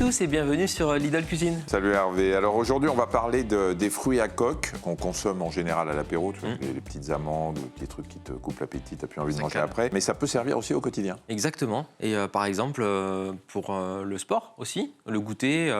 tous et bienvenue sur Lidl Cuisine. Salut Hervé. Alors aujourd'hui, on va parler des fruits à coque qu'on consomme en général à l'apéro, les petites amandes, des trucs qui te coupent l'appétit, t'as plus envie de manger après. Mais ça peut servir aussi au quotidien. Exactement. Et par exemple, pour le sport aussi, le goûter,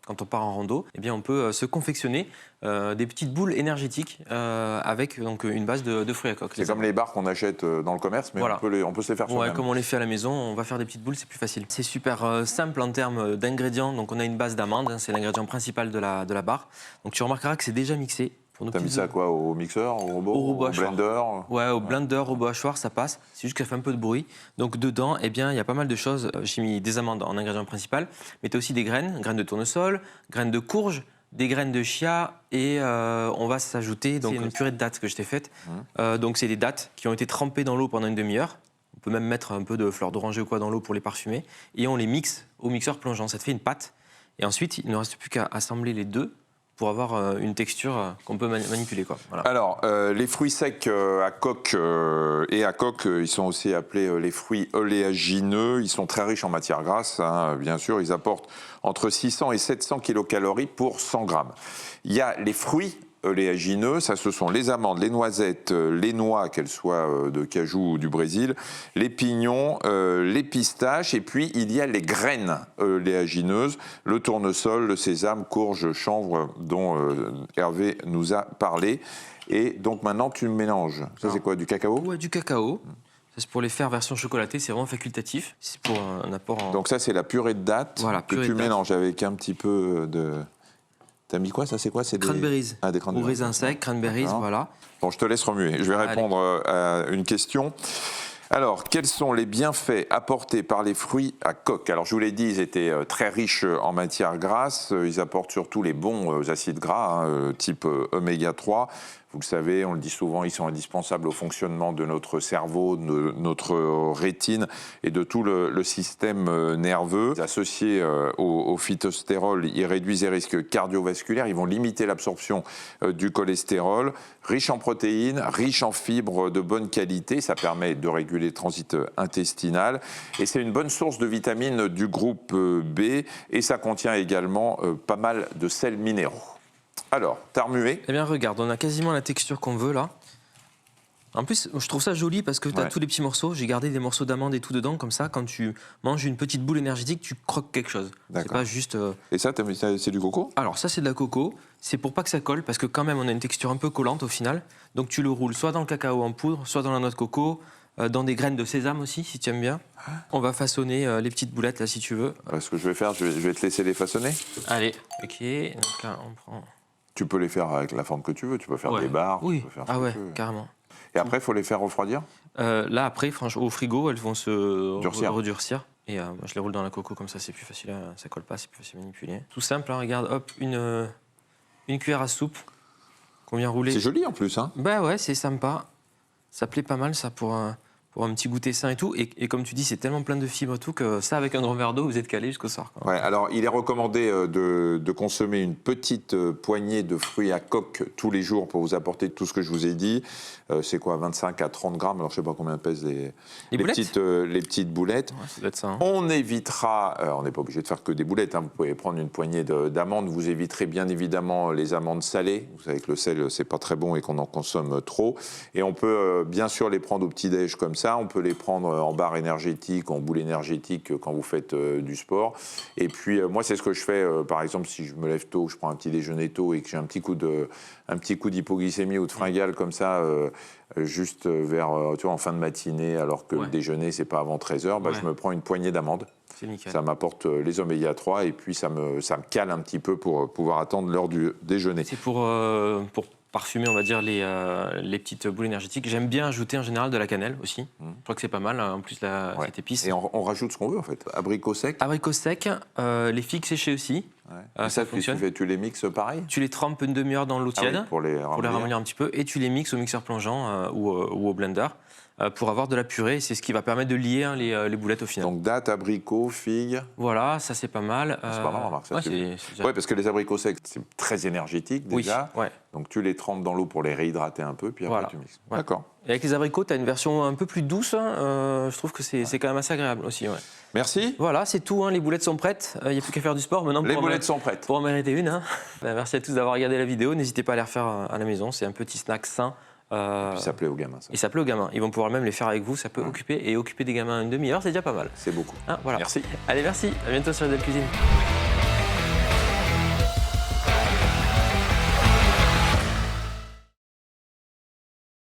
quand on part en rando, eh bien, on peut se confectionner des petites boules énergétiques avec donc, une base de fruits à coque. C'est comme les barres qu'on achète dans le commerce, mais voilà. on peut se les faire soi-même. Comme on les fait à la maison, on va faire des petites boules, c'est plus facile. C'est super simple en termes d'ingrédients. Donc on a une base d'amandes, c'est l'ingrédient principal de la barre. Donc tu remarqueras que c'est déjà mixé. T'as mis ça quoi, au mixeur, au robot, au blender? Ouais, au blender, au robot hachoir, ça passe. C'est juste qu'elle fait un peu de bruit. Donc dedans, eh bien, il y a pas mal de choses. J'ai mis des amandes en ingrédient principal, mais tu as aussi des graines de tournesol, graines de courge, des graines de chia et on va s'ajouter donc une purée de dattes que je t'ai faite. Donc c'est des dattes qui ont été trempées dans l'eau pendant une demi-heure. On peut même mettre un peu de fleur d'oranger ou quoi dans l'eau pour les parfumer et on les mixe au mixeur plongeant. Ça te fait une pâte. Et ensuite, il ne reste plus qu'à assembler les deux pour avoir une texture qu'on peut manipuler. Quoi. Voilà. Alors, les fruits secs à coque et à coque, ils sont aussi appelés les fruits oléagineux. Ils sont très riches en matières grasses, hein, bien sûr. Ils apportent entre 600 et 700 kilocalories pour 100 grammes. Il y a les fruits oléagineux, ça ce sont les amandes, les noisettes, les noix, qu'elles soient de cajou ou du Brésil, les pignons, les pistaches, et puis il y a les graines oléagineuses, le tournesol, le sésame, courge, chanvre, dont Hervé nous a parlé. Et donc maintenant tu mélanges. Ça c'est quoi, du cacao? Ouais, du cacao. C'est pour les faire version chocolatée, c'est vraiment facultatif. C'est pour un apport en... Donc ça c'est la purée de dattes que tu mélanges avec un petit peu de... T'as mis quoi, ça c'est quoi? C'est des cranberries. Ah, des cranberries. Ou raisins secs, cranberries, voilà. Bon, je te laisse remuer. Je vais répondre à une question. Alors, quels sont les bienfaits apportés par les fruits à coque? Alors, je vous l'ai dit, ils étaient très riches en matières grasses. Ils apportent surtout les bons acides gras, hein, type oméga 3. Vous le savez, on le dit souvent, ils sont indispensables au fonctionnement de notre cerveau, de notre rétine et de tout le système nerveux. Associés au phytostérol, ils réduisent les risques cardiovasculaires, ils vont limiter l'absorption du cholestérol. Riches en protéines, riches en fibres de bonne qualité, ça permet de réguler le transit intestinal. Et c'est une bonne source de vitamines du groupe B et ça contient également pas mal de sels minéraux. Alors, t'as remué? Eh bien, regarde, on a quasiment la texture qu'on veut, là. En plus, je trouve ça joli parce que tu as tous les petits morceaux. J'ai gardé des morceaux d'amandes et tout dedans, comme ça, quand tu manges une petite boule énergétique, tu croques quelque chose. C'est pas juste... Et ça, c'est du coco? Alors, ça, c'est de la coco. C'est pour pas que ça colle, parce que quand même, on a une texture un peu collante au final. Donc, tu le roules soit dans le cacao en poudre, soit dans la noix de coco, dans des graines de sésame aussi, si tu aimes bien. On va façonner les petites boulettes, là, si tu veux. Ce que je vais faire, je vais te laisser les façonner. Allez, ok. Donc là, on prend... Tu peux les faire avec la forme que tu veux. Tu peux faire des barres. Oui. Tu peux faire ce que tu veux. Carrément. Et après, il faut les faire refroidir? Là, après, franchement, au frigo, elles vont se redurcir. Et je les roule dans la coco, comme ça, c'est plus facile, ça colle pas, c'est plus facile à manipuler. Tout simple, hein, regarde, hop, une cuillère à soupe qu'on vient rouler. C'est joli en plus, hein? Bah ouais, c'est sympa. Ça plaît pas mal, ça, pour un petit goûter sain et tout. Et comme tu dis, c'est tellement plein de fibres et tout que ça, avec un grand verre d'eau, vous êtes calé jusqu'au soir. Quoi. Ouais, alors il est recommandé de consommer une petite poignée de fruits à coque tous les jours pour vous apporter tout ce que je vous ai dit. C'est quoi, 25 à 30 grammes? Alors je sais pas combien pèsent les petites boulettes. Ouais, ça doit être ça. Hein. On évitera, on n'est pas obligé de faire que des boulettes, hein. Vous pouvez prendre une poignée d'amandes. Vous éviterez bien évidemment les amandes salées. Vous savez que le sel, c'est pas très bon et qu'on en consomme trop. Et on peut bien sûr les prendre au petit-déj comme ça. On peut les prendre en barre énergétique, en boule énergétique quand vous faites du sport. Et puis moi, c'est ce que je fais. Par exemple, si je me lève tôt, je prends un petit déjeuner tôt et que j'ai un petit coup d'hypoglycémie ou de fringale comme ça, juste vers, tu vois, en fin de matinée, alors que le déjeuner, c'est pas avant 13h, je me prends une poignée d'amandes. C'est nickel. Ça m'apporte les oméga 3 et puis ça me cale un petit peu pour pouvoir attendre l'heure du déjeuner. C'est pour parfumer, on va dire, les petites boules énergétiques. J'aime bien ajouter en général de la cannelle aussi. Je crois que c'est pas mal, en plus cette épice. Et on rajoute ce qu'on veut en fait. Abricots secs. Abricots secs, les figues séchées aussi. Ouais. Ça fonctionne. Tu les mixes pareil? Tu les trempes une demi-heure dans l'eau tiède pour les ramollir un petit peu et tu les mixes au mixeur plongeant ou au blender. pour avoir de la purée. C'est ce qui va permettre de lier les boulettes au final. Donc dattes, abricots, figues. Voilà, ça c'est pas mal. C'est pas mal, remarque. Ça, ouais, ouais, parce que les abricots secs, c'est très énergétique déjà. Oui, ouais. Donc tu les trempes dans l'eau pour les réhydrater un peu, puis après Voilà. tu mixes. Ouais. D'accord. Et avec les abricots, tu as une version un peu plus douce. Je trouve que c'est quand même assez agréable aussi. Ouais. Merci. Voilà, c'est tout. Les boulettes sont prêtes. Il n'y a plus qu'à faire du sport maintenant. Les boulettes sont prêtes. Pour en mériter une. Merci à tous d'avoir regardé la vidéo. N'hésitez pas à les refaire à la maison. C'est un petit snack sain. Et puis ça plaît aux gamins. Ça. Et ça plaît aux gamins. Ils vont pouvoir même les faire avec vous. Ça peut occuper des gamins une demi-heure. C'est déjà pas mal. C'est beaucoup. Voilà. Merci. Allez, merci. À bientôt sur Idel Cuisine.